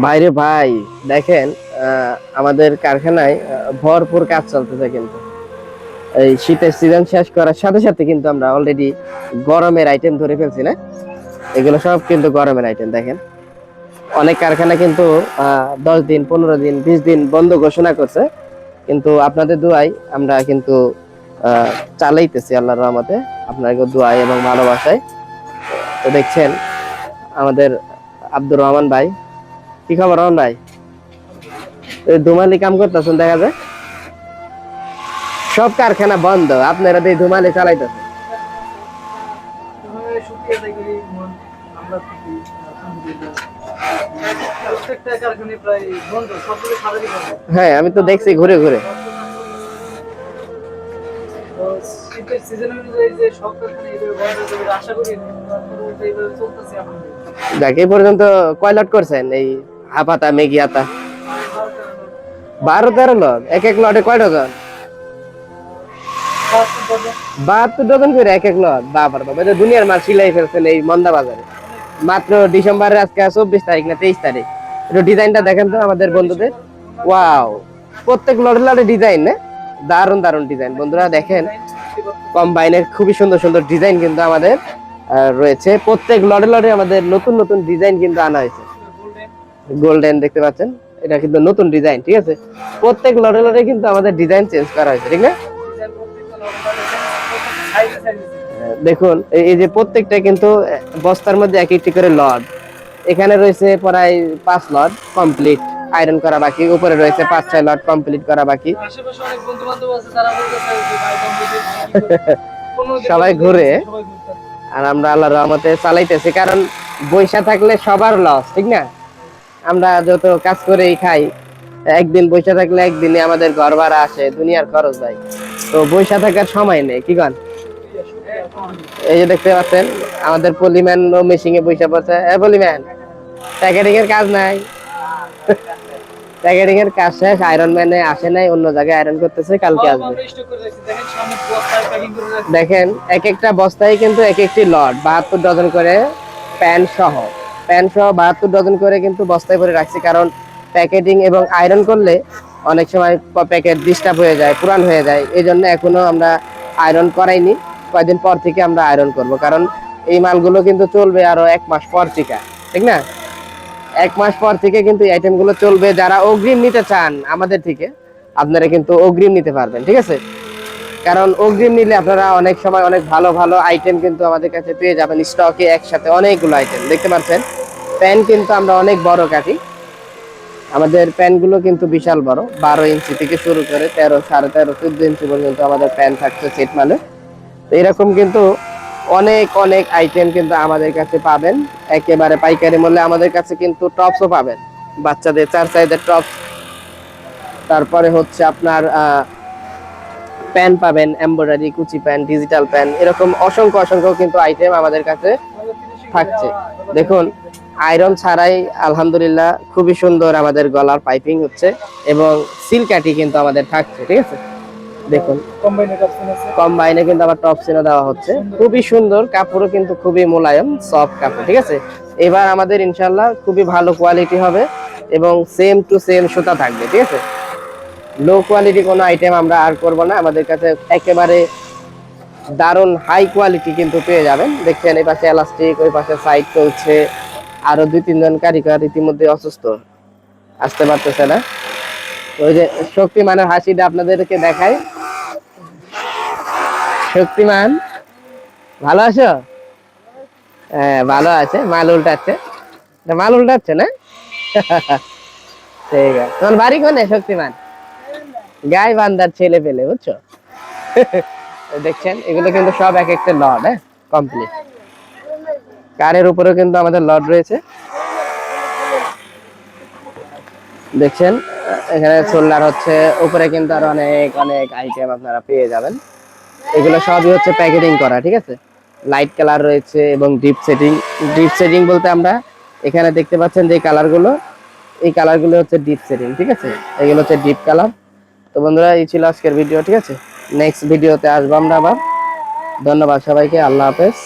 বাইরে ভাই দেখেন, আমাদের কারখানায় ভরপুর কাজ চলতেছে কিন্তু এই শীতের সিজন শেষ করার সাথে সাথে কিন্তু আমরা অলরেডি গরমের আইটেম ধরে ফেলছি না। এগুলো সব কিন্তু গরমের আইটেম। দেখেন অনেক কারখানা কিন্তু 10 দিন, 15 দিন, 20 দিন বন্ধ ঘোষণা করছে, কিন্তু আপনাদের দোয়ায় আমরা কিন্তু চালাইতেছি আল্লাহর রহমতে, আপনাদের দোয়ায় এবং ভালোবাসায়। তো দেখছেন আমাদের আব্দুর রহমান ভাই, কি খবর রহমান ভাই? ধুমালি কাম করতেছেন দেখা যায়, সব কারখানা বন্ধ, আপনারা এই ধুমালি চালাইতেছেন। হ্যাঁ আমি তো দেখছি ঘুরে ঘুরে। যাক এই পর্যন্ত কয় লট করছেন এই হাফাতা মেগিয়াতা? 12-13 লট। এক এক লটে কয় ডজন? 72 ডজন করে এক এক লট। বাবার বাবা, এটা দুনিয়ার মাল সিলাই ফেলছেন এই মন্দা বাজারে। মাত্র ডিসেম্বরের আজকে 24 তারিখ না 23 তারিখ। একটু ডিজাইনটা দেখেন তো আমাদের বন্ধুদের। ওয়াও, প্রত্যেক লটে লটে ডিজাইন না, দারুন দারুন ডিজাইন। বন্ধুরা দেখেন কম্বাইনের খুবই সুন্দর সুন্দর ডিজাইন কিন্তু আমাদের রয়েছে। প্রত্যেক লটে লটে আমাদের নতুন নতুন ডিজাইন কিন্তু আনা হয়েছে। গোল্ডেন দেখতে পাচ্ছেন, এটা কিন্তু নতুন ডিজাইন, ঠিক আছে। প্রত্যেক লটে লটে কিন্তু আমাদের ডিজাইন চেঞ্জ করা হয়েছে, ঠিক না? দেখুন এই যে প্রত্যেকটা কিন্তু বস্তার মধ্যে এক একটি করে লট। এখানে রয়েছে প্রায় 5 লট কমপ্লিট আয়রন করা বাকি, উপরে রয়েছে 5-6 লট কমপ্লিট করা বাকি। সবাই ঘুরে, আর আমরা আল্লাহর রহমতে চালাইতেছি, কারণ বৈশা থাকলে সবার লস, ঠিক না? আমরা যত কাজ করেই খাই, একদিন বৈশা থাকলে একদিনে আমাদের ঘর ভাড়া আসে, দুনিয়ার খরচ ভাই। তো বৈশা থাকার সময় নেই, কি কন? এই যে দেখতে পাচ্ছেন আমাদের পলিম্যান মেশিং এ বৈশা পড়ছে। পলিম্যান প্যাকেটিং এর কাজ নাই, প্যাকেটিং এর কাজ শেষ, আয়রন ম্যানে আসে নাই, অন্য জায়গায় আয়রন করতেছে, কালকে আসবে। দেখেন এক একটা বস্তায় কিন্তু এক একটি লট, 72 ডজন করে প্যান সহ, 72 ডজন করে কিন্তু বস্তায় ভরে রাখছি। কারণ প্যাকেটিং এবং আয়রন করলে অনেক সময় প্যাকেট ডিস্টার্ব হয়ে যায়, পুরান হয়ে যায়, এই জন্য এখনো আমরা আয়রন করাইনি। কয়েকদিন পর থেকে আমরা আয়রন করব, কারণ এই মালগুলো কিন্তু চলবে আরো 1 মাস পর থেকে, ঠিক না? 1 মাস পর থেকে কিন্তু এই আইটেম গুলো চলবে। যারা অগ্রিম নিতে চান আমাদের থেকে, আপনারা কিন্তু অগ্রিম নিতে পারবেন, ঠিক আছে। কারণ অগ্রিম নিলে আপনারা অনেক সময় অনেক ভালো ভালো আইটেম কিন্তু আমাদের কাছে পেয়ে যাবেন স্টকে, একসাথে অনেকগুলো আইটেম। দেখতে পাচ্ছেন প্যান কিন্তু আমরা অনেক বড় কাটি, আমাদের প্যান গুলো কিন্তু বিশাল বড়, 12 ইঞ্চি থেকে শুরু করে 13, 13.5, 14 ইঞ্চি পর্যন্ত আমাদের প্যান থাকছে সেট মানে। তো এরকম কিন্তু অনেক অনেক আইটেম কিন্তু আমাদের কাছে পাবেন একেবারে পাইকারি মূল্যে। আমাদের কাছে কিন্তু টপসও পাবেন, বাচ্চাদের 4 সাইজের টপস, তারপরে হচ্ছে আপনার প্যান পাবেন, এমব্রয়ডারি কুচি প্যান, ডিজিটাল প্যান, এরকম অসংখ্য অসংখ্য কিন্তু আইটেম আমাদের কাছে থাকছে। দেখুন আয়রন ছাড়াই আলহামদুলিল্লাহ খুবই সুন্দর আমাদের গলার পাইপিং হচ্ছে, এবং সিলকাটি কিন্তু আমাদের থাকছে, ঠিক আছে। দেখুন কম্বাইনে কিন্তু আবার টপ সিনও দেওয়া হচ্ছে, খুবই সুন্দর কাপড়ও কিন্তু খুবই মোলায়েম সফট কাপড়, ঠিক আছে। এবার আমাদের ইনশাল্লাহ খুবই ভালো কোয়ালিটি হবে এবং সেম টু সেম সুতা থাকবে, ঠিক আছে। লো কোয়ালিটি কোনো আইটেম আমরা আর করব না, আমাদের কাছে একেবারে দারুণ হাই কোয়ালিটি কিন্তু পেয়ে যাবেন। দেখছেন এই পাশে এলাস্টিক, ওই পাশে সাইড চলছে, আরো 2-3 জন কারিগর ইতিমধ্যে অসুস্থ, আসতে পারতেছে না। ওই যে শক্তিমানের হাসিটা আপনাদেরকে দেখাই। শক্তিমান ভালো আছো? হ্যাঁ ভালো আছে, মাল উল্টাচ্ছে, মাল উল্টাচ্ছে না। ঠিক আছে, তোমার বাড়ি কোনে শক্তিমান? গাই বান্দার ছেলে পেলে, বুঝছো। দেখছেন এগুলো কিন্তু সব এক একটা লট, হ্যাঁ কমপ্লিট। কারের উপরেও কিন্তু আমাদের লট রয়েছে, দেখছেন এখানে সোলার হচ্ছে, উপরে কিন্তু আরো অনেক অনেক আইটেম আপনারা পেয়ে যাবেন। এগুলো সবই হচ্ছে প্যাকেটিং করা, ঠিক আছে। লাইট কালার রয়েছে এবং ডিপ সেটিং। ডিপ সেটিং বলতে আমরা এখানে দেখতে পাচ্ছেন যে কালারগুলো, এই কালারগুলো হচ্ছে ডিপ সেটিং, ঠিক আছে। এগুলো হচ্ছে ডিপ কালার। তো বন্ধুরা এই ছিল আজকের ভিডিও, ঠিক আছে। নেক্সট ভিডিওতে আসবো আমরা আবার। ধন্যবাদ সবাইকে, আল্লাহ হাফেজ।